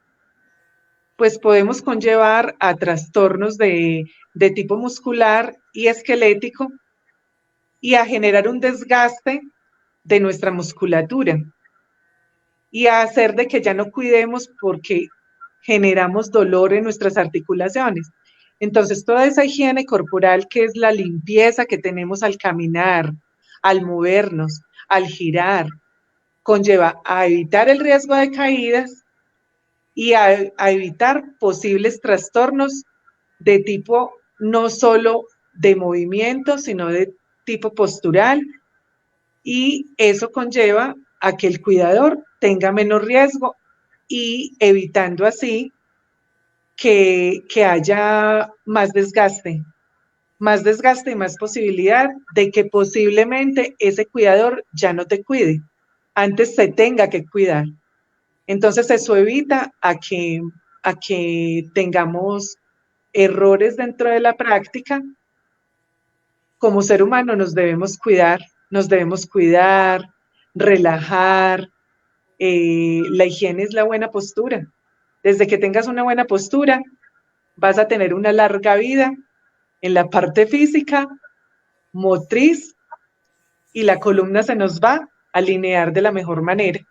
pues podemos conllevar a trastornos de tipo muscular y esquelético y a generar un desgaste de nuestra musculatura y a hacer de que ya no cuidemos porque generamos dolor en nuestras articulaciones. Entonces, toda esa higiene corporal, que es la limpieza que tenemos al caminar, al movernos, al girar, conlleva a evitar el riesgo de caídas y a evitar posibles trastornos de tipo no solo de movimiento, sino de tipo postural, y eso conlleva a que el cuidador tenga menos riesgo y evitando así que haya más desgaste y más posibilidad de que posiblemente ese cuidador ya no te cuide, antes se tenga que cuidar. Entonces eso evita a que tengamos errores dentro de la práctica. Como ser humano nos debemos cuidar, relajar. La higiene es la buena postura. Desde que tengas una buena postura, vas a tener una larga vida en la parte física, motriz, y la columna se nos va a alinear de la mejor manera.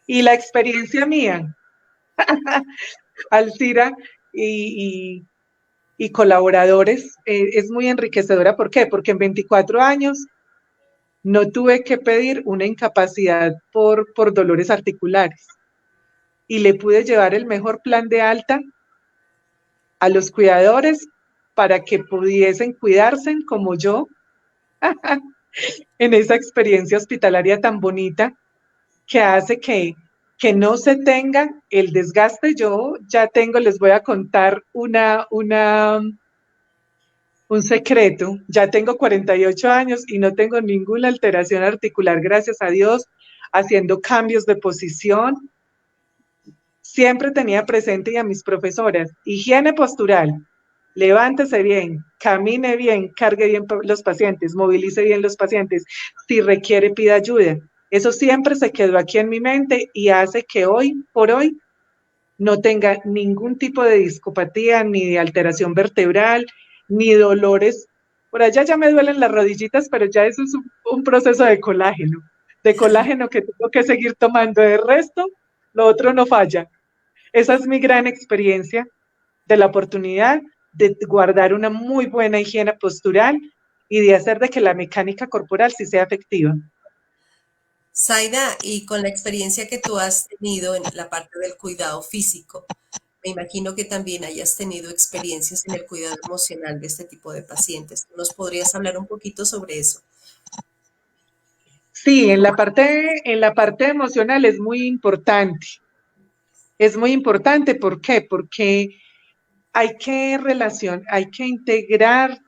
Y la experiencia mía, Alcira y colaboradores, es muy enriquecedora. ¿Por qué? Porque en 24 años no tuve que pedir una incapacidad por dolores articulares y le pude llevar el mejor plan de alta a los cuidadores para que pudiesen cuidarse como yo en esa experiencia hospitalaria tan bonita que hace que no se tenga el desgaste. Yo ya tengo, les voy a contar un secreto. Ya tengo 48 años y no tengo ninguna alteración articular, gracias a Dios, haciendo cambios de posición. Siempre tenía presente y a mis profesoras, higiene postural, levántese bien, camine bien, cargue bien los pacientes, movilice bien los pacientes, si requiere pida ayuda. Eso siempre se quedó aquí en mi mente y hace que hoy por hoy no tenga ningún tipo de discopatía, ni de alteración vertebral, ni dolores. Por allá ya me duelen las rodillitas, pero ya eso es un proceso de colágeno que tengo que seguir tomando. De resto, lo otro no falla. Esa es mi gran experiencia de la oportunidad de guardar una muy buena higiene postural y de hacer de que la mecánica corporal sí sea efectiva. Zaida, y con la experiencia que tú has tenido en la parte del cuidado físico, me imagino que también hayas tenido experiencias en el cuidado emocional de este tipo de pacientes. ¿Nos podrías hablar un poquito sobre eso? Sí, en la parte emocional es muy importante. Es muy importante, ¿por qué? Porque hay que integrar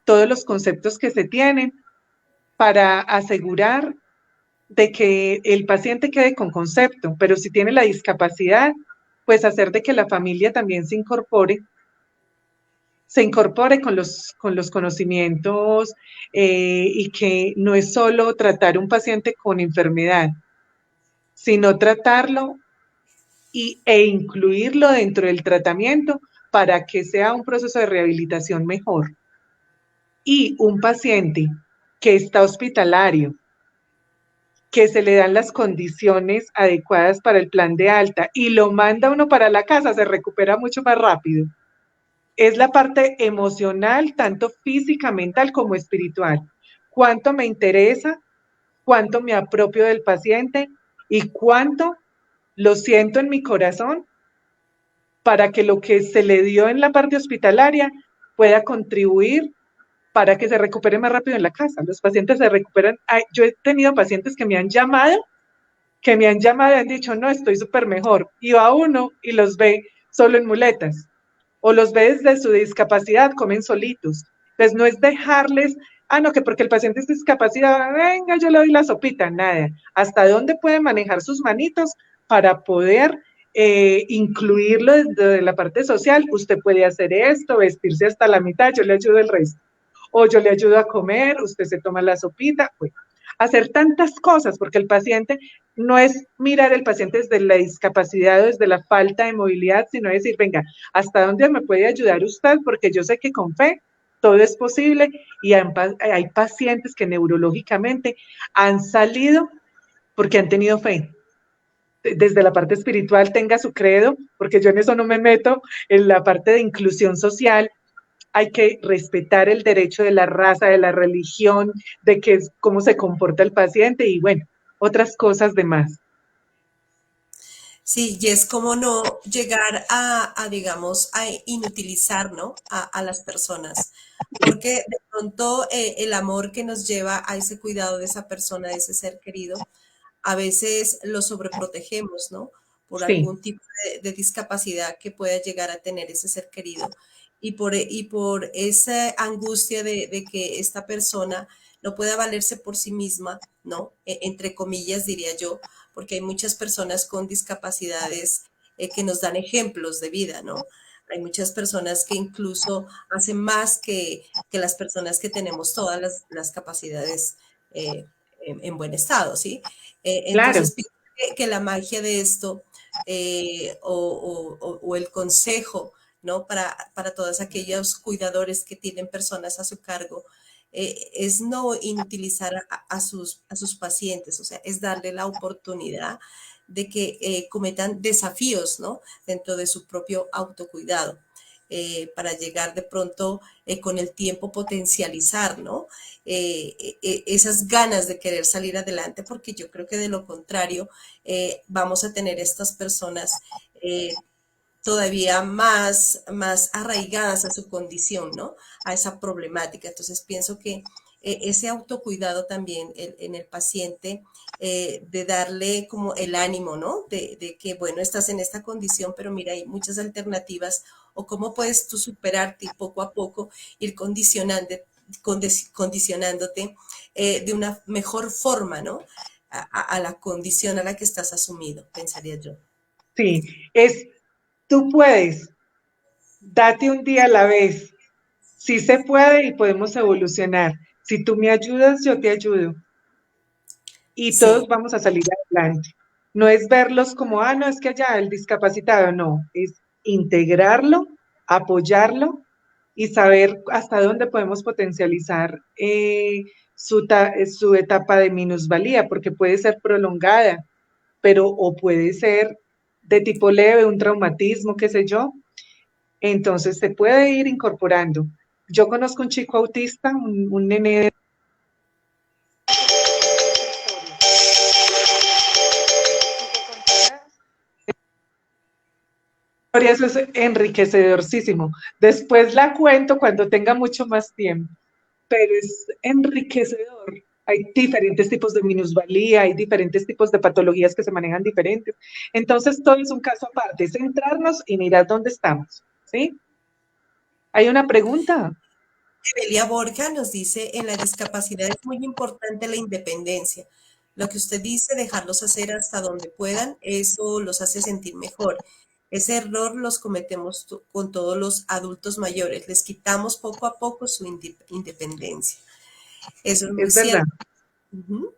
todos los conceptos que se tienen para asegurar de que el paciente quede con concepto, pero si tiene la discapacidad, pues hacer de que la familia también se incorpore con los conocimientos, y que no es solo tratar un paciente con enfermedad, sino tratarlo e incluirlo dentro del tratamiento para que sea un proceso de rehabilitación mejor. Y un paciente que está hospitalario, que se le dan las condiciones adecuadas para el plan de alta y lo manda uno para la casa, se recupera mucho más rápido. Es la parte emocional, tanto física, mental como espiritual. ¿Cuánto me interesa? ¿Cuánto me apropio del paciente? ¿Y cuánto lo siento en mi corazón para que lo que se le dio en la parte hospitalaria pueda contribuir para que se recupere más rápido en la casa? Los pacientes se recuperan. Yo he tenido pacientes que me han llamado y han dicho, no, estoy súper mejor. Y va uno y los ve solo en muletas, o los ve desde su discapacidad, comen solitos. Entonces no es dejarles, no, que porque el paciente es discapacidad, venga, yo le doy la sopita, nada. ¿Hasta dónde puede manejar sus manitos para poder incluirlo desde la parte social? Usted puede hacer esto, vestirse hasta la mitad, yo le ayudo el resto. O yo le ayudo a comer, usted se toma la sopita, bueno, hacer tantas cosas, porque el paciente no es mirar el paciente desde la discapacidad o desde la falta de movilidad, sino decir, venga, ¿hasta dónde me puede ayudar usted? Porque yo sé que con fe todo es posible y hay pacientes que neurológicamente han salido porque han tenido fe. Desde la parte espiritual tenga su credo, porque yo en eso no me meto, en la parte de inclusión social, hay que respetar el derecho de la raza, de la religión, de que cómo se comporta el paciente y bueno, otras cosas de más. Sí, y es como no llegar digamos, a inutilizar, ¿no? A las personas. Porque de pronto el amor que nos lleva a ese cuidado de esa persona, de ese ser querido, a veces lo sobreprotegemos, ¿no? Por Sí, algún tipo de discapacidad que pueda llegar a tener ese ser querido. Y por esa angustia de que esta persona no pueda valerse por sí misma, ¿no? Entre comillas, diría yo, porque hay muchas personas con discapacidades que nos dan ejemplos de vida, ¿no? Hay muchas personas que incluso hacen más que las personas que tenemos todas las capacidades eh, en buen estado, ¿sí? claro. Entonces, pienso que la magia de esto o el consejo, ¿no? Para todos aquellos cuidadores que tienen personas a su cargo, es no inutilizar a sus pacientes, o sea, es darle la oportunidad de que cometan desafíos, ¿no? Dentro de su propio autocuidado. Para llegar de pronto con el tiempo potencializar, ¿no? Esas ganas de querer salir adelante, porque yo creo que de lo contrario vamos a tener estas personas todavía más arraigadas a su condición, ¿no? A esa problemática. Entonces pienso que ese autocuidado también en el paciente, de darle como el ánimo, ¿no? De que, bueno, estás en esta condición, pero mira, hay muchas alternativas o cómo puedes tú superarte y poco a poco ir condicionándote de una mejor forma, ¿no? A la condición a la que estás asumido, pensaría yo. Sí, tú puedes, date un día a la vez. Sí se puede y podemos evolucionar. Si tú me ayudas, yo te ayudo. Y todos Sí, vamos a salir adelante. No es verlos como, no, es que allá el discapacitado, no, es integrarlo, apoyarlo y saber hasta dónde podemos potencializar su etapa de minusvalía, porque puede ser prolongada, pero o puede ser de tipo leve, un traumatismo, qué sé yo. Entonces se puede ir incorporando. Yo conozco un chico autista, un nene eso es enriquecedorcísimo. Después la cuento cuando tenga mucho más tiempo, pero es enriquecedor. Hay diferentes tipos de minusvalía, hay diferentes tipos de patologías que se manejan diferentes. Entonces, todo es un caso aparte, es centrarnos y mirar dónde estamos. ¿Sí? Hay una pregunta. Evelia Borja nos dice, en la discapacidad es muy importante la independencia. Lo que usted dice, dejarlos hacer hasta donde puedan, eso los hace sentir mejor. Ese error los cometemos con todos los adultos mayores. Les quitamos poco a poco su independencia. Eso es muy Es verdad. cierto. Ujú.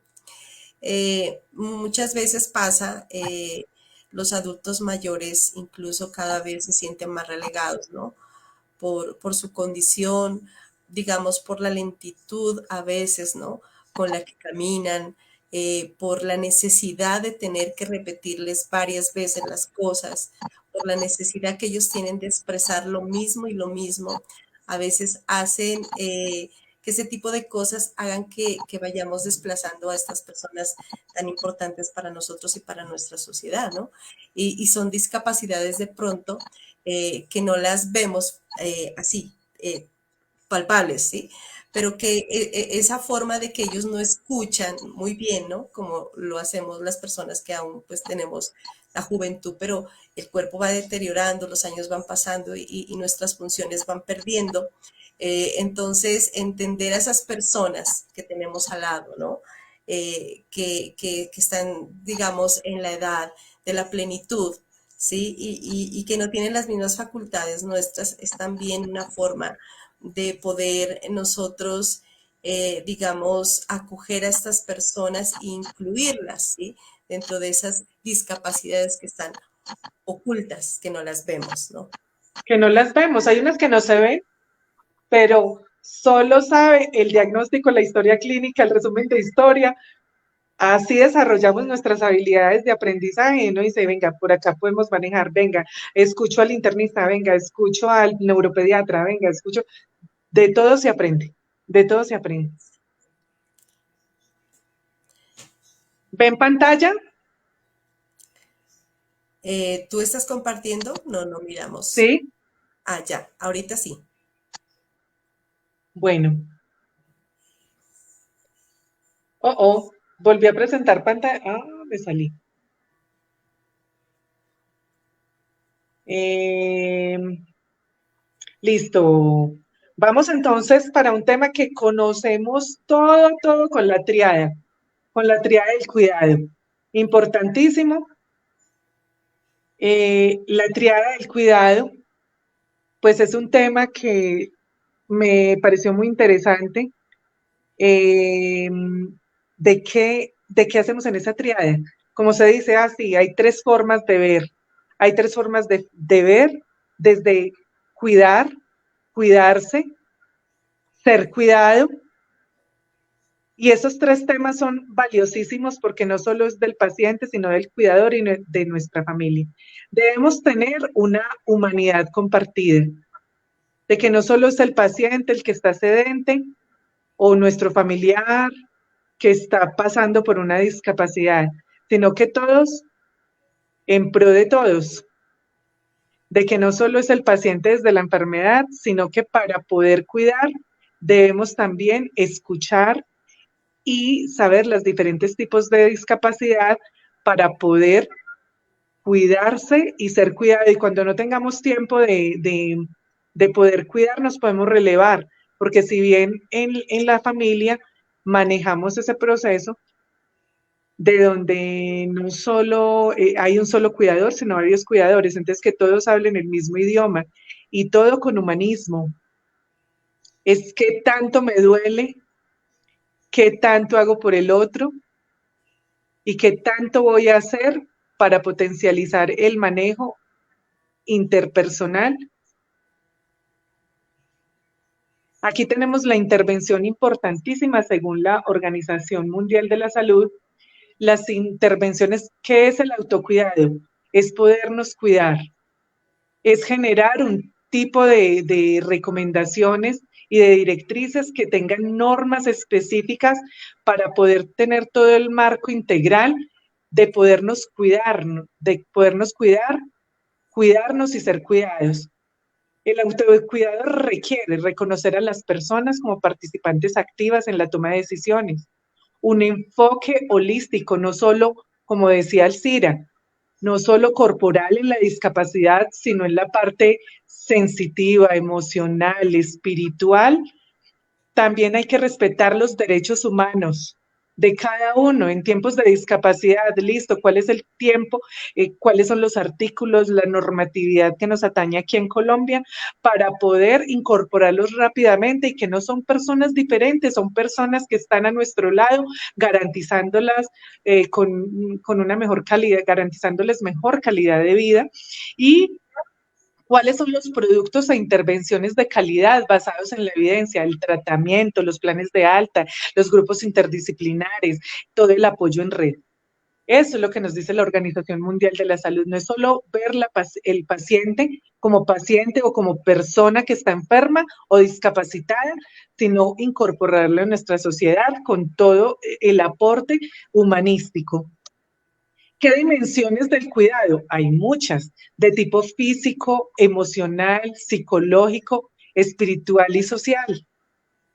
Muchas veces pasa, los adultos mayores incluso cada vez se sienten más relegados, ¿no? Por su condición, digamos, por la lentitud a veces, ¿no? Con la que caminan, por la necesidad de tener que repetirles varias veces las cosas, por la necesidad que ellos tienen de expresar lo mismo y lo mismo. A veces hacen que ese tipo de cosas hagan que vayamos desplazando a estas personas tan importantes para nosotros y para nuestra sociedad, ¿no? Y son discapacidades de pronto que no las vemos así, palpables, ¿sí? Pero que esa forma de que ellos no escuchan muy bien, ¿no? Como lo hacemos las personas que aún pues tenemos la juventud, pero el cuerpo va deteriorando, los años van pasando y nuestras funciones van perdiendo. Entonces, entender a esas personas que tenemos al lado, ¿no? Que están, digamos, en la edad de la plenitud, ¿sí? Y que no tienen las mismas facultades nuestras, es también una forma de poder nosotros, digamos, acoger a estas personas e incluirlas, ¿sí? Dentro de esas discapacidades que están ocultas, que no las vemos, ¿no? Que no las vemos. Hay unas que no se ven, pero solo sabe el diagnóstico, la historia clínica, el resumen de historia. Así desarrollamos nuestras habilidades de aprendizaje. ¿No? Y dice, venga, por acá podemos manejar, venga, escucho al internista, venga, escucho al neuropediatra, venga, escucho. De todo se aprende, de todo se aprende. ¿Ven pantalla? ¿Tú estás compartiendo? No, no miramos. ¿Sí? Ah, ya, ahorita sí. Bueno. Volví a presentar pantalla. Me salí. Eh, Listo. Vamos entonces para un tema que conocemos todo con la triada del cuidado. Importantísimo. La triada del cuidado, pues es un tema que me pareció muy interesante. Eh, ¿De qué hacemos en esa triada? Como se dice así, hay tres formas de ver. Hay tres formas de ver, desde cuidar, cuidarse, ser cuidado. Y esos tres temas son valiosísimos porque no solo es del paciente, sino del cuidador y de nuestra familia. Debemos tener una humanidad compartida, de que no solo es el paciente el que está sedente o nuestro familiar que está pasando por una discapacidad, sino que todos en pro de todos, de que no solo es el paciente desde la enfermedad, sino que para poder cuidar debemos también escuchar y saber los diferentes tipos de discapacidad para poder cuidarse y ser cuidado. Y cuando no tengamos tiempo de poder cuidarnos, podemos relevar, porque si bien en la familia manejamos ese proceso de donde no solo hay un solo cuidador, sino varios cuidadores, entonces que todos hablen el mismo idioma y todo con humanismo. Es qué tanto me duele, qué tanto hago por el otro y qué tanto voy a hacer para potencializar el manejo interpersonal. Aquí tenemos la intervención importantísima según la Organización Mundial de la Salud. Las intervenciones, ¿qué es el autocuidado? Es podernos cuidar, es generar un tipo de recomendaciones y de directrices que tengan normas específicas para poder tener todo el marco integral de podernos cuidar, cuidarnos y ser cuidados. El autocuidado requiere reconocer a las personas como participantes activas en la toma de decisiones, un enfoque holístico, no solo, como decía Alcira, no solo corporal en la discapacidad, sino en la parte sensitiva, emocional, espiritual. También hay que respetar los derechos humanos de cada uno en tiempos de discapacidad. Listo, ¿cuál es el tiempo? ¿Cuáles son los artículos, la normatividad que nos atañe aquí en Colombia para poder incorporarlos rápidamente y que no son personas diferentes, son personas que están a nuestro lado garantizándolas con una mejor calidad, garantizándoles mejor calidad de vida y cuáles son los productos e intervenciones de calidad basados en la evidencia, el tratamiento, los planes de alta, los grupos interdisciplinares, todo el apoyo en red. Eso es lo que nos dice la Organización Mundial de la Salud. No es solo ver el paciente o como persona que está enferma o discapacitada, sino incorporarlo en nuestra sociedad con todo el aporte humanístico. ¿Qué dimensiones del cuidado? Hay muchas, de tipo físico, emocional, psicológico, espiritual y social.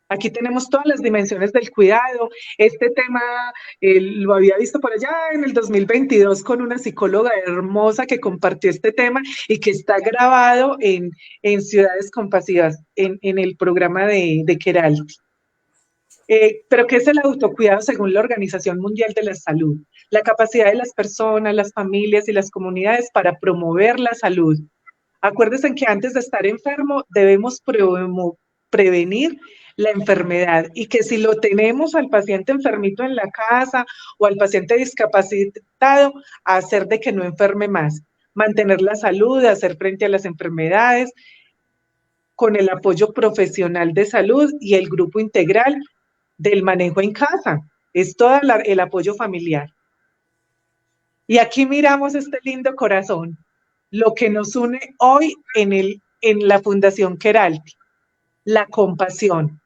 Aquí tenemos todas las dimensiones del cuidado. Este tema lo había visto por allá en el 2022 con una psicóloga hermosa que compartió este tema y que está grabado en Ciudades Compasivas, en el programa de Keralty. Pero ¿qué es el autocuidado según la Organización Mundial de la Salud? La capacidad de las personas, las familias y las comunidades para promover la salud. Acuérdense que antes de estar enfermo debemos prevenir la enfermedad y que si lo tenemos al paciente enfermito en la casa o al paciente discapacitado, hacer de que no enferme más, mantener la salud, hacer frente a las enfermedades con el apoyo profesional de salud y el grupo integral del manejo en casa, es todo el apoyo familiar. Y aquí miramos este lindo corazón, lo que nos une hoy en la Fundación Keralty, la compasión,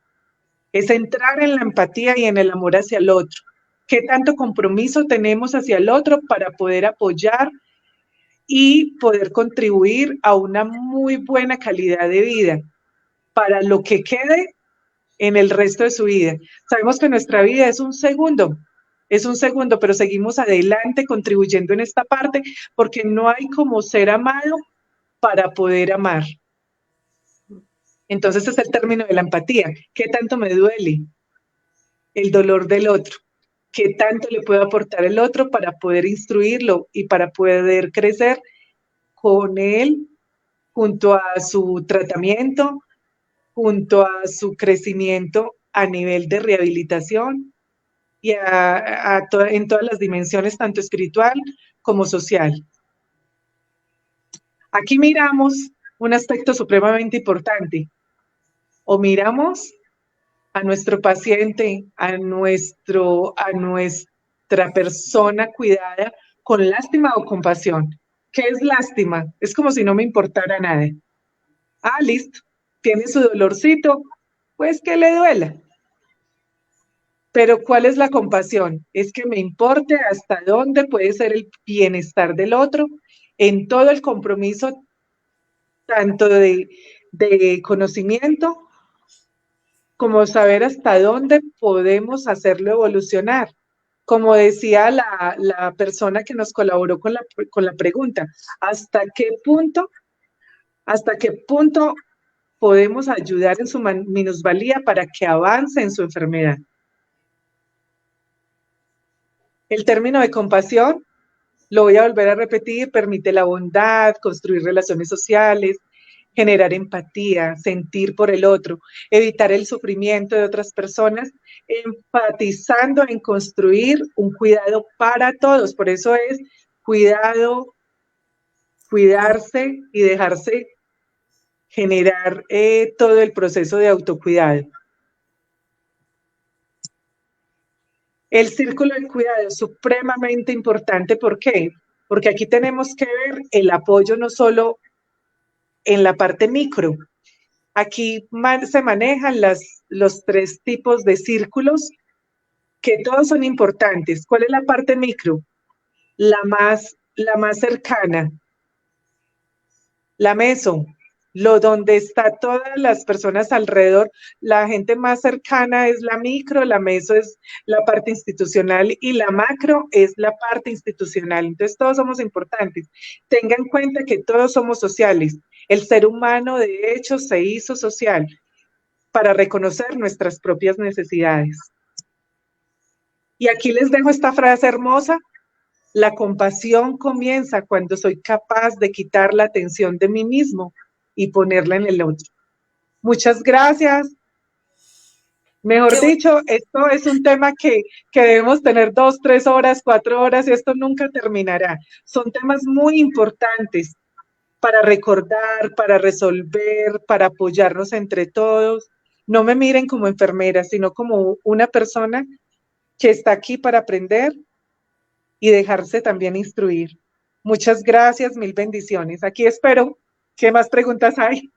es entrar en la empatía y en el amor hacia el otro. ¿Qué tanto compromiso tenemos hacia el otro para poder apoyar y poder contribuir a una muy buena calidad de vida para lo que quede en el resto de su vida. Sabemos que nuestra vida es un segundo, pero seguimos adelante contribuyendo en esta parte porque no hay como ser amado para poder amar. Entonces es el término de la empatía. ¿Qué tanto me duele el dolor del otro? ¿Qué tanto le puedo aportar el otro para poder instruirlo y para poder crecer con él junto a su tratamiento, junto a su crecimiento a nivel de rehabilitación y en todas las dimensiones, tanto espiritual como social? Aquí miramos un aspecto supremamente importante. O miramos a nuestro paciente, a nuestra persona cuidada con lástima o compasión. ¿Qué es lástima? Es como si no me importara nada. Ah, listo, tiene su dolorcito, pues que le duela. Pero ¿cuál es la compasión? Es que me importe hasta dónde puede ser el bienestar del otro en todo el compromiso, tanto de conocimiento como saber hasta dónde podemos hacerlo evolucionar. Como decía la persona que nos colaboró con la pregunta, ¿hasta qué punto podemos ayudar en su minusvalía para que avance en su enfermedad? El término de compasión, lo voy a volver a repetir, permite la bondad, construir relaciones sociales, generar empatía, sentir por el otro, evitar el sufrimiento de otras personas, enfatizando en construir un cuidado para todos. Por eso es cuidado, cuidarse y dejarse generar todo el proceso de autocuidado. El círculo de cuidado es supremamente importante. ¿Por qué? Porque aquí tenemos que ver el apoyo no solo en la parte micro. Aquí se manejan los 3 tipos de círculos que todos son importantes. ¿Cuál es la parte micro? La más cercana, la meso, donde está todas las personas alrededor. La gente más cercana es la micro, la meso es la parte institucional y la macro es la parte institucional. Entonces todos somos importantes. Tengan en cuenta que todos somos sociales. El ser humano de hecho se hizo social para reconocer nuestras propias necesidades. Y aquí les dejo esta frase hermosa: la compasión comienza cuando soy capaz de quitar la atención de mí mismo y ponerla en el otro. Muchas gracias. Mejor dicho, esto es un tema que debemos tener 2, 3 horas, 4 horas, y esto nunca terminará. Son temas muy importantes para recordar, para resolver, para apoyarnos entre todos. No me miren como enfermera, sino como una persona que está aquí para aprender y dejarse también instruir. Muchas gracias, mil bendiciones. Aquí espero. ¿Qué más preguntas hay?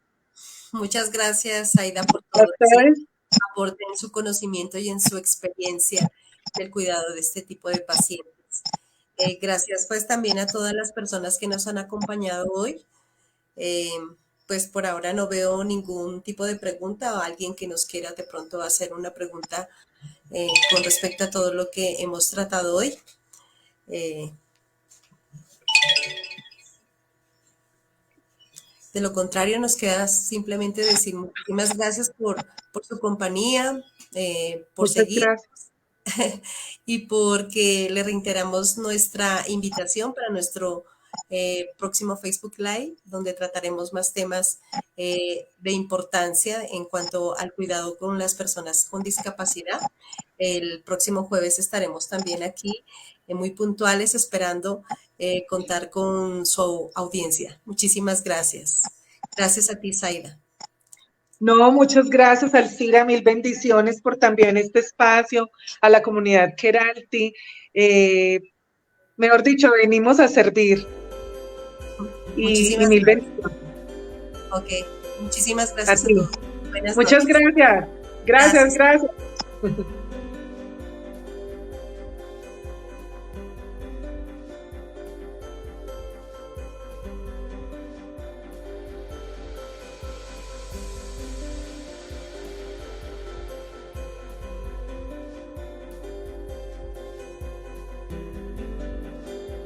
Muchas gracias, Aida, por todo ese aporte en su conocimiento y en su experiencia del cuidado de este tipo de pacientes. Gracias pues también a todas las personas que nos han acompañado hoy. Pues por ahora no veo ningún tipo de pregunta o alguien que nos quiera de pronto hacer una pregunta con respecto a todo lo que hemos tratado hoy. De lo contrario, nos queda simplemente decir muchísimas gracias por su compañía, por seguir y porque le reiteramos nuestra invitación para nuestro próximo Facebook Live, donde trataremos más temas de importancia en cuanto al cuidado con las personas con discapacidad. El próximo jueves estaremos también aquí muy puntuales, esperando contar con su audiencia. Muchísimas gracias. Gracias a ti, Zaida. No, muchas gracias, Alcira, mil bendiciones por también este espacio, a la comunidad Keralty. Mejor dicho, venimos a servir. Y mil bendiciones. Ok, muchísimas gracias a todos. Muchas gracias. Gracias.